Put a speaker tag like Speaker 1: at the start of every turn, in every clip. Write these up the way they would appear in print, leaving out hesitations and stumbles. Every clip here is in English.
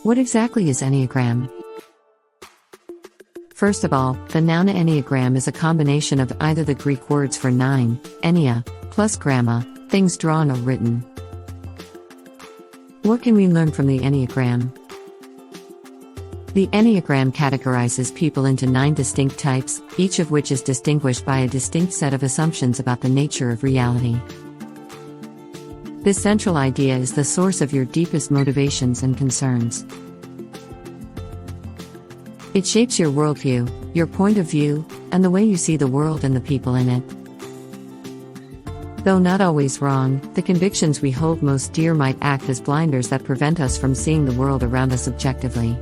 Speaker 1: What exactly is Enneagram? First of all, the noun Enneagram is a combination of either the Greek words for nine, ennea, plus gramma, things drawn or written. What can we learn from the Enneagram? The Enneagram categorizes people into 9 distinct types, each of which is distinguished by a distinct set of assumptions about the nature of reality. This central idea is the source of your deepest motivations and concerns. It shapes your worldview, your point of view, and the way you see the world and the people in it. Though not always wrong, the convictions we hold most dear might act as blinders that prevent us from seeing the world around us objectively.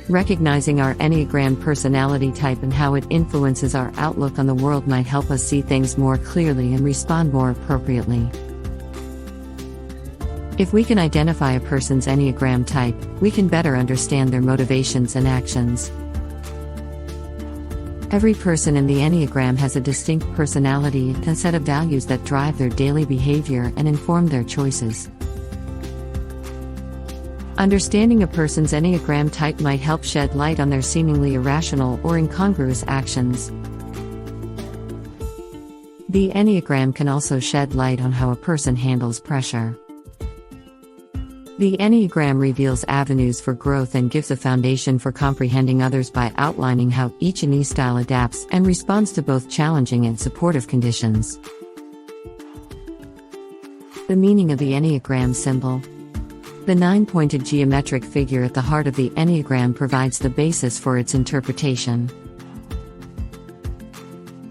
Speaker 1: Recognizing our Enneagram personality type and how it influences our outlook on the world might help us see things more clearly and respond more appropriately. If we can identify a person's Enneagram type, we can better understand their motivations and actions. Every person in the Enneagram has a distinct personality and a set of values that drive their daily behavior and inform their choices. Understanding a person's Enneagram type might help shed light on their seemingly irrational or incongruous actions. The Enneagram can also shed light on how a person handles pressure. The Enneagram reveals avenues for growth and gives a foundation for comprehending others by outlining how each Enne style adapts and responds to both challenging and supportive conditions. The meaning of the Enneagram symbol. The 9-pointed geometric figure at the heart of the Enneagram provides the basis for its interpretation.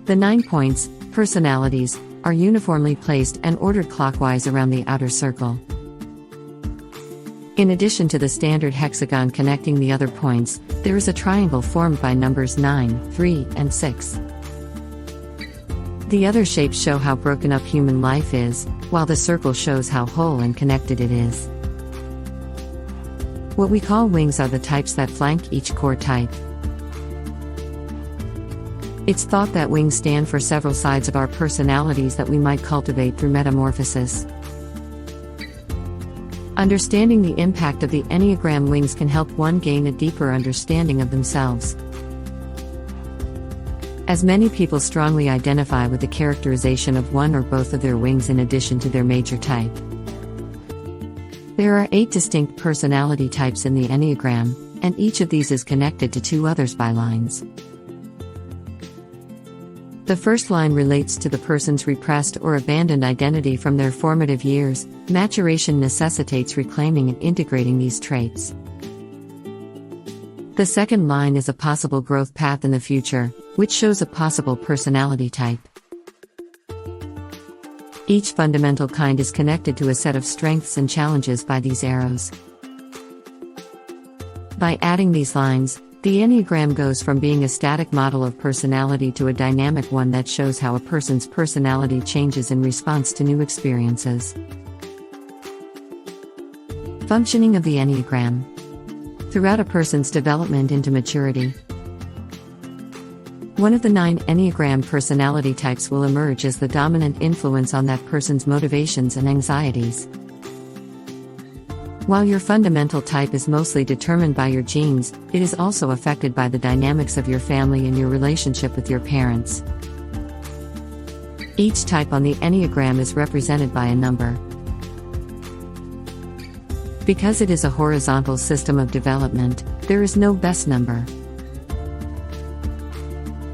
Speaker 1: The 9 points, personalities, are uniformly placed and ordered clockwise around the outer circle. In addition to the standard hexagon connecting the other points, there is a triangle formed by numbers 9, 3, and 6. The other shapes show how broken up human life is, while the circle shows how whole and connected it is. What we call wings are the types that flank each core type. It's thought that wings stand for several sides of our personalities that we might cultivate through metamorphosis. Understanding the impact of the Enneagram wings can help one gain a deeper understanding of themselves. As many people strongly identify with the characterization of one or both of their wings in addition to their major type. There are 8 distinct personality types in the Enneagram, and each of these is connected to 2 others by lines. The first line relates to the person's repressed or abandoned identity from their formative years. Maturation necessitates reclaiming and integrating these traits. The second line is a possible growth path in the future, which shows a possible personality type. Each fundamental kind is connected to a set of strengths and challenges by these arrows. By adding these lines, the Enneagram goes from being a static model of personality to a dynamic one that shows how a person's personality changes in response to new experiences. Functioning of the Enneagram. Throughout a person's development into maturity, one of the 9 Enneagram personality types will emerge as the dominant influence on that person's motivations and anxieties. While your fundamental type is mostly determined by your genes, it is also affected by the dynamics of your family and your relationship with your parents. Each type on the Enneagram is represented by a number. Because it is a horizontal system of development, there is no best number.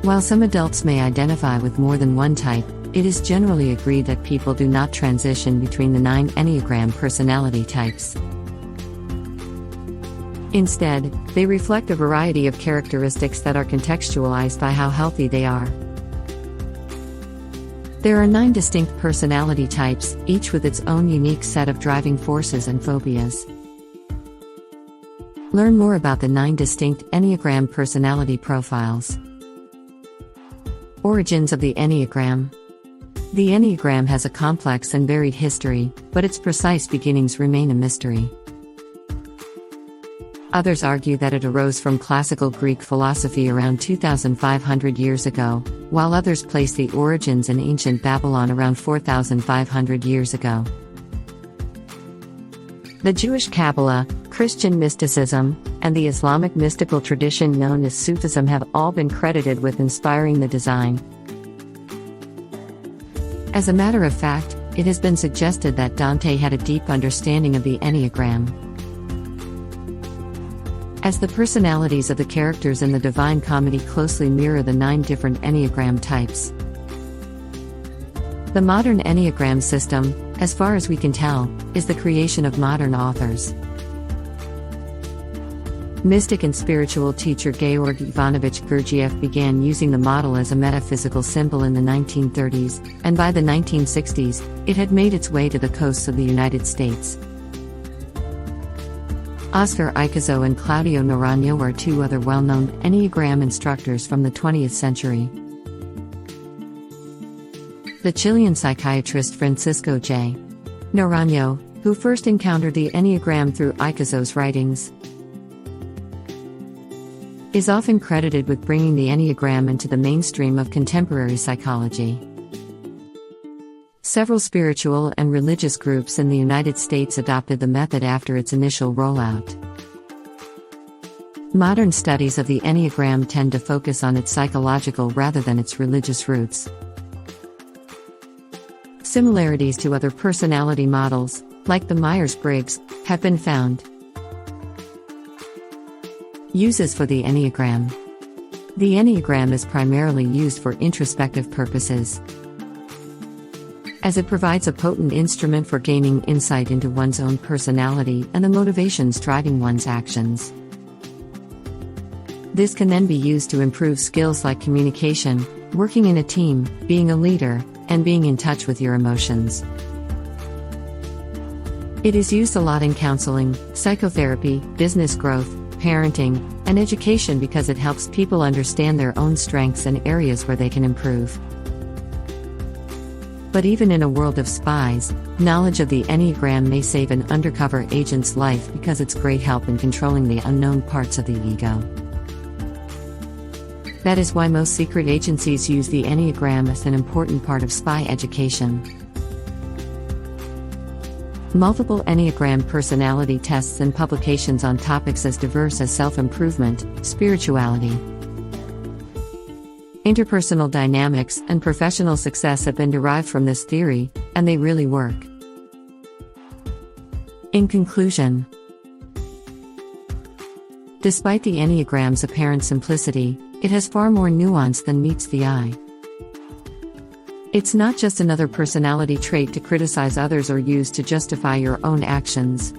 Speaker 1: While some adults may identify with more than one type, it is generally agreed that people do not transition between the 9 Enneagram personality types. Instead, they reflect a variety of characteristics that are contextualized by how healthy they are. There are 9 distinct personality types, each with its own unique set of driving forces and phobias. Learn more about the 9 distinct Enneagram personality profiles. Origins of the Enneagram. The Enneagram has a complex and varied history, but its precise beginnings remain a mystery. Others argue that it arose from classical Greek philosophy around 2,500 years ago, while others place the origins in ancient Babylon around 4,500 years ago. The Jewish Kabbalah, Christian mysticism, and the Islamic mystical tradition known as Sufism have all been credited with inspiring the design. As a matter of fact, it has been suggested that Dante had a deep understanding of the Enneagram, as the personalities of the characters in the Divine Comedy closely mirror the 9 different Enneagram types. The modern Enneagram system, as far as we can tell, is the creation of modern authors. Mystic and spiritual teacher Georg Ivanovich Gurdjieff began using the model as a metaphysical symbol in the 1930s, and by the 1960s, it had made its way to the coasts of the United States. Oscar Icazo and Claudio Naranjo are 2 other well-known Enneagram instructors from the 20th century. The Chilean psychiatrist Francisco J. Naranjo, who first encountered the Enneagram through Icazo's writings, is often credited with bringing the Enneagram into the mainstream of contemporary psychology. Several spiritual and religious groups in the United States adopted the method after its initial rollout. Modern studies of the Enneagram tend to focus on its psychological rather than its religious roots. Similarities to other personality models, like the Myers-Briggs, have been found. Uses for the Enneagram. The Enneagram is primarily used for introspective purposes, as it provides a potent instrument for gaining insight into one's own personality and the motivations driving one's actions. This can then be used to improve skills like communication, working in a team, being a leader, and being in touch with your emotions. It is used a lot in counseling, psychotherapy, business growth, parenting, and education because it helps people understand their own strengths and areas where they can improve. But even in a world of spies, knowledge of the Enneagram may save an undercover agent's life because it's great help in controlling the unknown parts of the ego. That is why most secret agencies use the Enneagram as an important part of spy education. Multiple Enneagram personality tests and publications on topics as diverse as self-improvement, spirituality, interpersonal dynamics, and professional success have been derived from this theory, and they really work. In conclusion, despite the Enneagram's apparent simplicity, it has far more nuance than meets the eye. It's not just another personality trait to criticize others or use to justify your own actions.